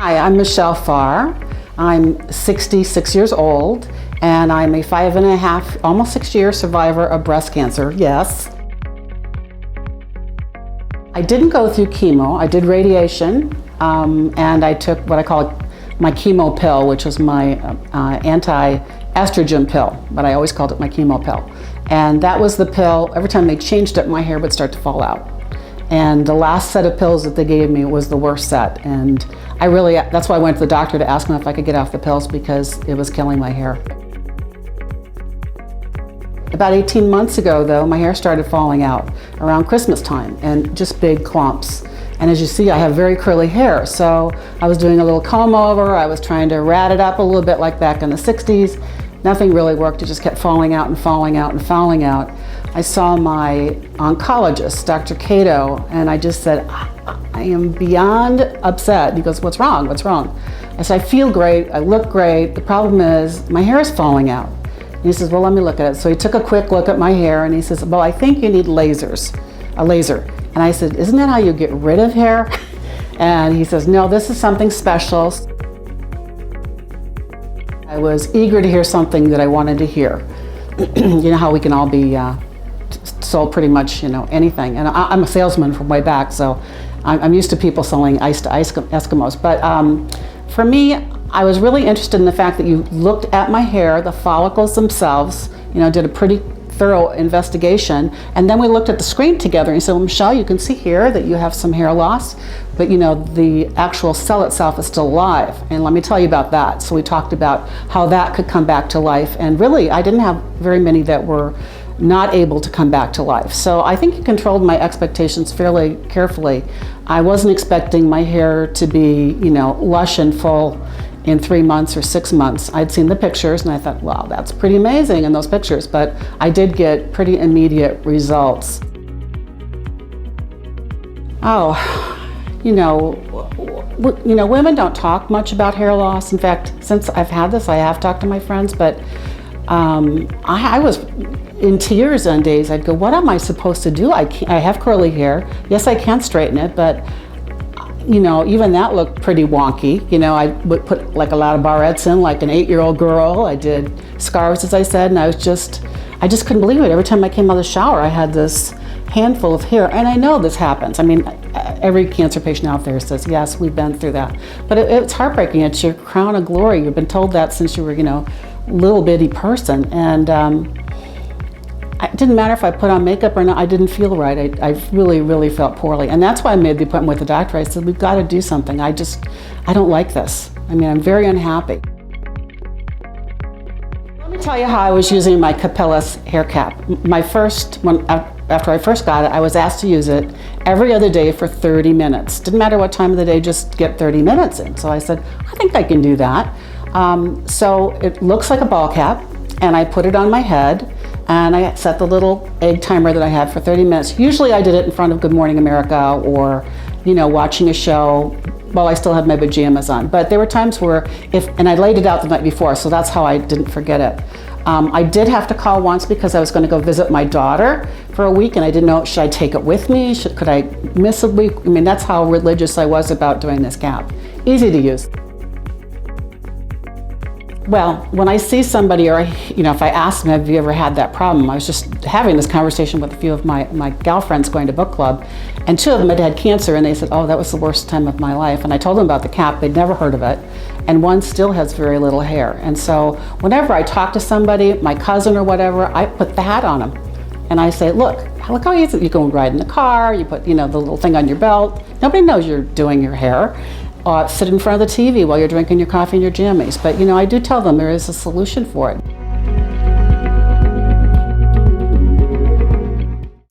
Hi, I'm Michelle Farr. I'm 66 years old, and I'm a 5.5, almost 6-year survivor of breast cancer, yes. I didn't go through chemo. I did radiation, and I took what I call my chemo pill, which was my anti-estrogen pill, but I always called it my chemo pill. And that was the pill, every time they changed it, my hair would start to fall out. And the last set of pills that they gave me was the worst set. And that's why I went to the doctor to ask him if I could get off the pills, because it was killing my hair. About 18 months ago though, my hair started falling out around Christmas time, and just big clumps. And as you see, I have very curly hair. So I was doing a little comb over, I was trying to rat it up a little bit like back in the 60s. Nothing really worked, it just kept falling out and falling out and falling out. I saw my oncologist, Dr. Cato, and I just said, I am beyond upset. He goes, what's wrong, what's wrong? I said, I feel great, I look great, the problem is my hair is falling out. And he says, well, let me look at it. So he took a quick look at my hair and he says, well, I think you need a laser. And I said, isn't that how you get rid of hair? And he says, no, this is something special. I was eager to hear something that I wanted to hear. You know how we can all be sold pretty much, anything. And I'm a salesman from way back, so I'm used to people selling ice to Eskimos. But for me, I was really interested in the fact that you looked at my hair, the follicles themselves, did a pretty thorough investigation, and then we looked at the screen together and he said, well, Michelle, you can see here that you have some hair loss, but the actual cell itself is still alive, and let me tell you about that. So we talked about how that could come back to life, and really I didn't have very many that were not able to come back to life. So I think he controlled my expectations fairly carefully. I wasn't expecting my hair to be, lush and full in 3 months or 6 months. I'd seen the pictures and I thought, wow, that's pretty amazing in those pictures, but I did get pretty immediate results. Oh, women don't talk much about hair loss. In fact, since I've had this, I have talked to my friends, but I was in tears on days. I'd go, what am I supposed to do? I have curly hair. Yes, I can straighten it, but even that looked pretty wonky. I would put like a lot of barrettes in, like an 8-year-old girl. I did scarves, as I said, and I just couldn't believe it. Every time I came out of the shower, I had this handful of hair, and I know this happens. I mean, every cancer patient out there says, yes, we've been through that. But it's heartbreaking. It's your crown of glory. You've been told that since you were, little bitty person, and it didn't matter if I put on makeup or not, I didn't feel right. I really, really felt poorly. And that's why I made the appointment with the doctor. I said, we've got to do something. I don't like this. I'm very unhappy. Let me tell you how I was using my Capellas Hair Cap. After I first got it, I was asked to use it every other day for 30 minutes. Didn't matter what time of the day, just get 30 minutes in. So I said, I think I can do that. So it looks like a ball cap, and I put it on my head, and I set the little egg timer that I had for 30 minutes. Usually I did it in front of Good Morning America or, watching a show while I still had my pajamas on. But there were times where, and I laid it out the night before, so that's how I didn't forget it. I did have to call once because I was going to go visit my daughter for a week, and I didn't know, should I take it with me? Could I miss a week? That's how religious I was about doing this cap. Easy to use. Well, when I see somebody, or if I ask them, have you ever had that problem? I was just having this conversation with a few of my gal friends going to book club, and 2 of them had cancer, and they said, oh, that was the worst time of my life. And I told them about the cap. They'd never heard of it, and one still has very little hair. And so whenever I talk to somebody, my cousin or whatever, I put the hat on them, and I say, look how easy. You go ride in the car, you put the little thing on your belt. Nobody knows you're doing your hair. Sit in front of the TV while you're drinking your coffee and your jammies. But I do tell them there is a solution for it.